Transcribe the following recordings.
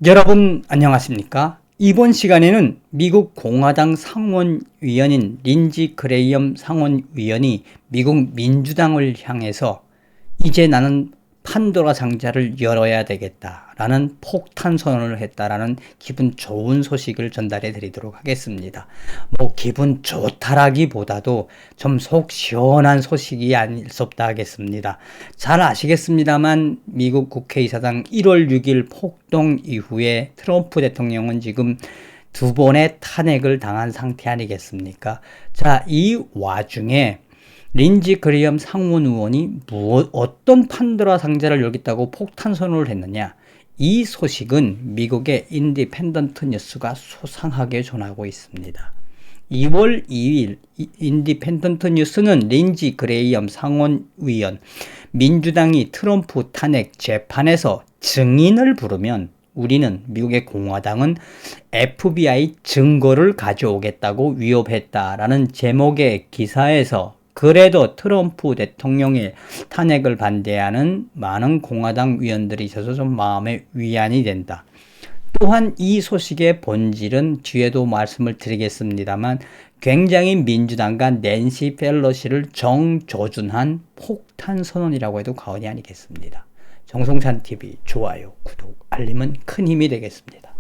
여러분 안녕하십니까? 이번 시간에는 미국 공화당 상원의원인 린지 그레이엄 상원의원이 미국 민주당을 향해서 이제 나는 판도라 상자를 열어야 되겠다라는 폭탄 선언을 했다라는 기분 좋은 소식을 전달해 드리도록 하겠습니다. 기분 좋다라기보다도 좀 속 시원한 소식이 아닐 수 없다 하겠습니다. 잘 아시겠습니다만 미국 국회의사당 1월 6일 폭동 이후에 트럼프 대통령은 지금 두 번의 탄핵을 당한 상태 아니겠습니까? 자, 이 와중에 린지 그레이엄 상원 의원이 어떤 판도라 상자를 열겠다고 폭탄 선언을 했느냐? 이 소식은 미국의 인디펜던트 뉴스가 소상하게 전하고 있습니다. 2월 2일 인디펜던트 뉴스는 린지 그레이엄 상원의원, 민주당이 트럼프 탄핵 재판에서 증인을 부르면 우리는 미국의 공화당은 FBI 증거를 가져오겠다고 위협했다라는 제목의 기사에서 그래도 트럼프 대통령의 탄핵을 반대하는 많은 공화당 의원들이 있어서 좀 마음의 위안이 된다. 또한 이 소식의 본질은 뒤에도 말씀을 드리겠습니다만 굉장히 민주당과 낸시 펠로시를 정조준한 폭탄 선언이라고 해도 과언이 아니겠습니다. 정성찬TV 좋아요, 구독, 알림은 큰 힘이 되겠습니다.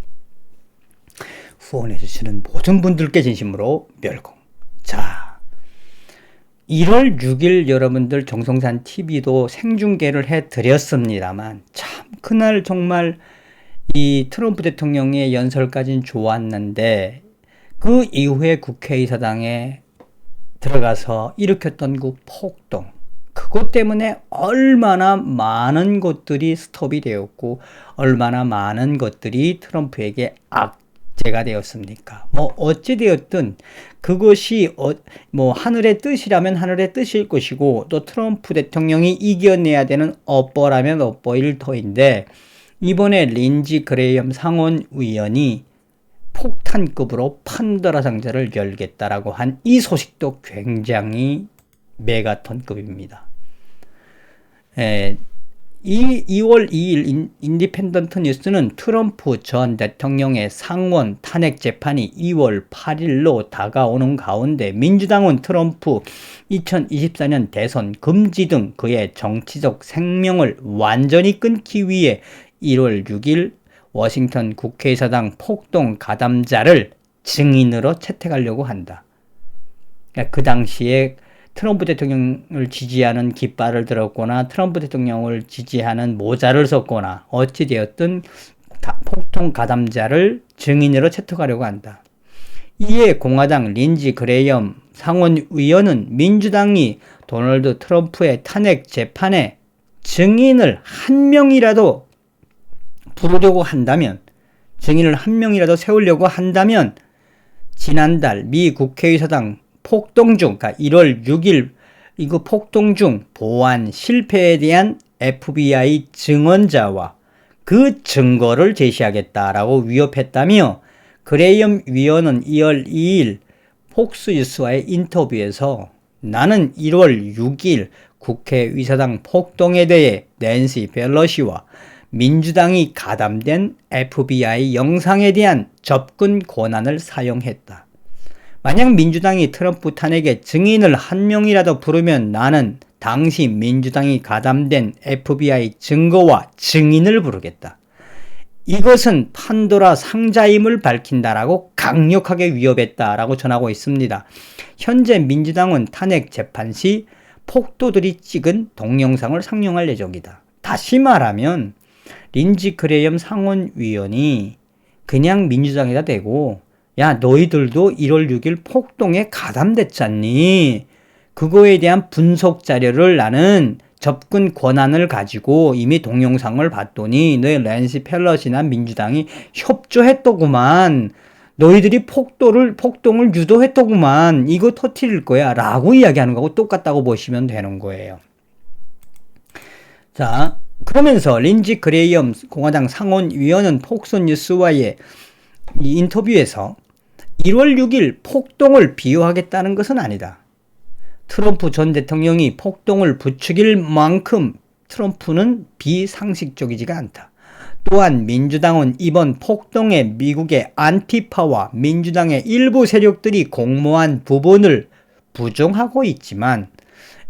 후원해주시는 모든 분들께 진심으로 멸공. 자, 1월 6일 여러분들 정성찬TV도 생중계를 해드렸습니다만 참 그날 정말 이 트럼프 대통령의 연설까지는 좋았는데 그 이후에 국회의사당에 들어가서 일으켰던 그 폭동, 그것 때문에 얼마나 많은 것들이 스톱이 되었고 얼마나 많은 것들이 트럼프에게 악재가 되었습니까? 어찌되었든 그것이 하늘의 뜻이라면 하늘의 뜻일 것이고 또 트럼프 대통령이 이겨내야 되는 업보라면 업보일 터인데 이번에 린지 그레이엄 상원의원이 폭탄급으로 판도라 상자를 열겠다라고 한 이 소식도 굉장히 메가톤급입니다. 2월 2일 인디펜던트 뉴스는 트럼프 전 대통령의 상원 탄핵 재판이 2월 8일로 다가오는 가운데 민주당은 트럼프 2024년 대선 금지 등 그의 정치적 생명을 완전히 끊기 위해 1월 6일 워싱턴 국회의사당 폭동 가담자를 증인으로 채택하려고 한다. 그 당시에 트럼프 대통령을 지지하는 깃발을 들었거나 트럼프 대통령을 지지하는 모자를 썼거나 어찌되었든 폭동 가담자를 증인으로 채택하려고 한다. 이에 공화당 린지 그레이엄 상원의원은 민주당이 도널드 트럼프의 탄핵 재판에 증인을 한 명이라도 부르려고 한다면, 증인을 한 명이라도 세우려고 한다면 지난달 미 국회의사당 폭동 중, 그러니까 1월 6일 이거 폭동 중 보안 실패에 대한 FBI 증언자와 그 증거를 제시하겠다라고 위협했다며 그레이엄 위원은 2월 2일 폭스뉴스와의 인터뷰에서 나는 1월 6일 국회의사당 폭동에 대해 낸시 펠로시와 민주당이 가담된 FBI 영상에 대한 접근 권한을 사용했다. 만약 민주당이 트럼프 탄핵의 증인을 한 명이라도 부르면 나는 당시 민주당이 가담된 FBI 증거와 증인을 부르겠다. 이것은 판도라 상자임을 밝힌다라고 강력하게 위협했다라고 전하고 있습니다. 현재 민주당은 탄핵 재판 시 폭도들이 찍은 동영상을 상영할 예정이다. 다시 말하면 린지 그레이엄 상원의원이 그냥 민주당에다 대고 야 너희들도 1월 6일 폭동에 가담됐잖니. 그거에 대한 분석 자료를 나는 접근 권한을 가지고 이미 동영상을 봤더니 너희 낸시 펠로시나 민주당이 협조했더구만. 너희들이 폭동을 유도했더구만. 이거 터뜨릴 거야 라고 이야기하는 거하고 똑같다고 보시면 되는 거예요. 자, 그러면서 린지 그레이엄 공화당 상원의원은 폭스뉴스와의 이 인터뷰에서 1월 6일 폭동을 비유하겠다는 것은 아니다. 트럼프 전 대통령이 폭동을 부추길 만큼 트럼프는 비상식적이지가 않다. 또한 민주당은 이번 폭동에 미국의 안티파와 민주당의 일부 세력들이 공모한 부분을 부정하고 있지만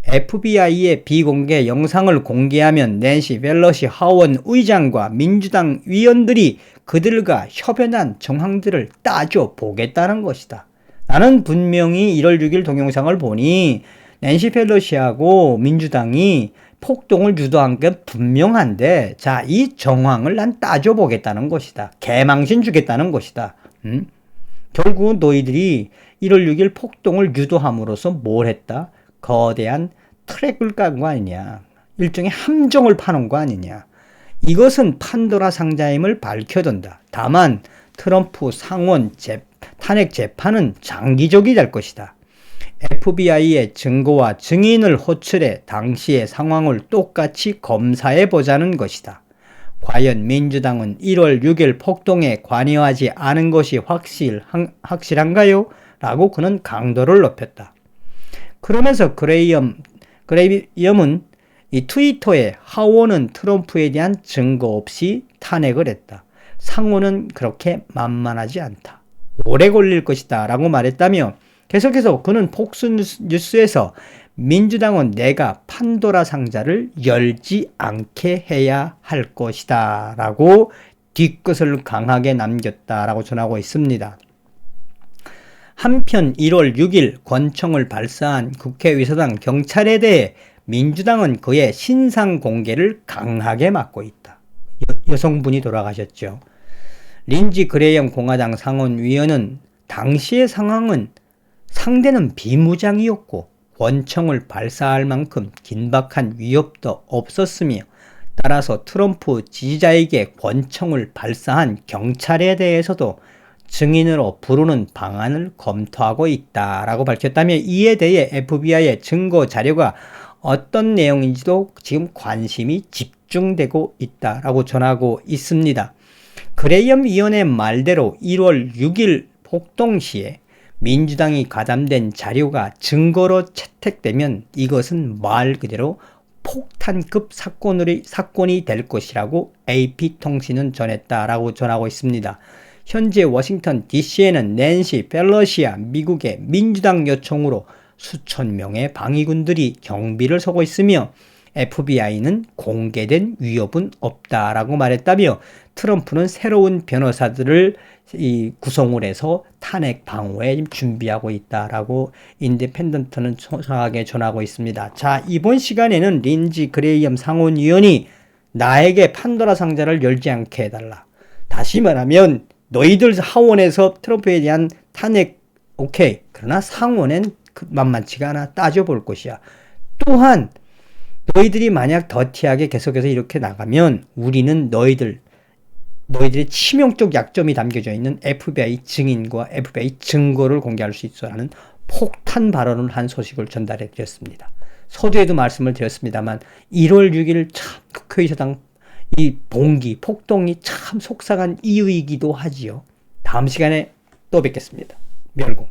FBI의 비공개 영상을 공개하면 낸시 펠로시 하원 의장과 민주당 위원들이 그들과 협연한 정황들을 따져보겠다는 것이다. 나는 분명히 1월 6일 동영상을 보니 낸시 펠로시하고 민주당이 폭동을 유도한 게 분명한데, 자, 이 정황을 난 따져보겠다는 것이다. 개망신 주겠다는 것이다. 결국 너희들이 1월 6일 폭동을 유도함으로써 뭘 했다? 거대한 트랙을 깐 거 아니냐. 일종의 함정을 파놓은 거 아니냐. 이것은 판도라 상자임을 밝혀둔다. 다만 트럼프 상원 탄핵 재판은 장기적이 될 것이다. FBI의 증거와 증인을 호출해 당시의 상황을 똑같이 검사해 보자는 것이다. 과연 민주당은 1월 6일 폭동에 관여하지 않은 것이 확실한가요? 라고 그는 강도를 높였다. 그러면서 그레이엄은 이 트위터에 하원은 트럼프에 대한 증거 없이 탄핵을 했다. 상원은 그렇게 만만하지 않다. 오래 걸릴 것이다 라고 말했다며 계속해서 그는 폭스뉴스에서 민주당은 내가 판도라 상자를 열지 않게 해야 할 것이다 라고 뒤끝을 강하게 남겼다라고 전하고 있습니다. 한편 1월 6일 권총을 발사한 국회의사당 경찰에 대해 민주당은 그의 신상 공개를 강하게 막고 있다. 여성분이 돌아가셨죠. 린지 그레이엄 공화당 상원위원은 당시의 상황은 상대는 비무장이었고 권총을 발사할 만큼 긴박한 위협도 없었으며 따라서 트럼프 지지자에게 권총을 발사한 경찰에 대해서도 증인으로 부르는 방안을 검토하고 있다라고 밝혔다며 이에 대해 FBI의 증거 자료가 어떤 내용인지도 지금 관심이 집중되고 있다라고 전하고 있습니다. 그레이엄 위원의 말대로 1월 6일 폭동 시에 민주당이 가담된 자료가 증거로 채택되면 이것은 말 그대로 폭탄급 사건이 될 것이라고 AP통신은 전했다라고 전하고 있습니다. 현재 워싱턴 DC에는 낸시 펠로시와 미국의 민주당 요청으로 수천 명의 방위군들이 경비를 서고 있으며 FBI는 공개된 위협은 없다라고 말했다며 트럼프는 새로운 변호사들을 구성을 해서 탄핵 방어에 준비하고 있다라고 인디펜던트는 정확하게 전하고 있습니다. 자, 이번 시간에는 린지 그레이엄 상원의원이 나에게 판도라 상자를 열지 않게 해달라. 다시 말하면 너희들 하원에서 트럼프에 대한 탄핵 오케이. 그러나 상원엔 만만치가 않아. 따져볼 것이야. 또한 너희들이 만약 더티하게 계속해서 이렇게 나가면 우리는 너희들의 치명적 약점이 담겨져 있는 FBI 증인과 FBI 증거를 공개할 수 있어라는 폭탄 발언을 한 소식을 전달해 드렸습니다. 서두에도 말씀을 드렸습니다만 1월 6일 참 국회의사당 이 폭동이 참 속상한 이유이기도 하지요. 다음 시간에 또 뵙겠습니다. 멸공.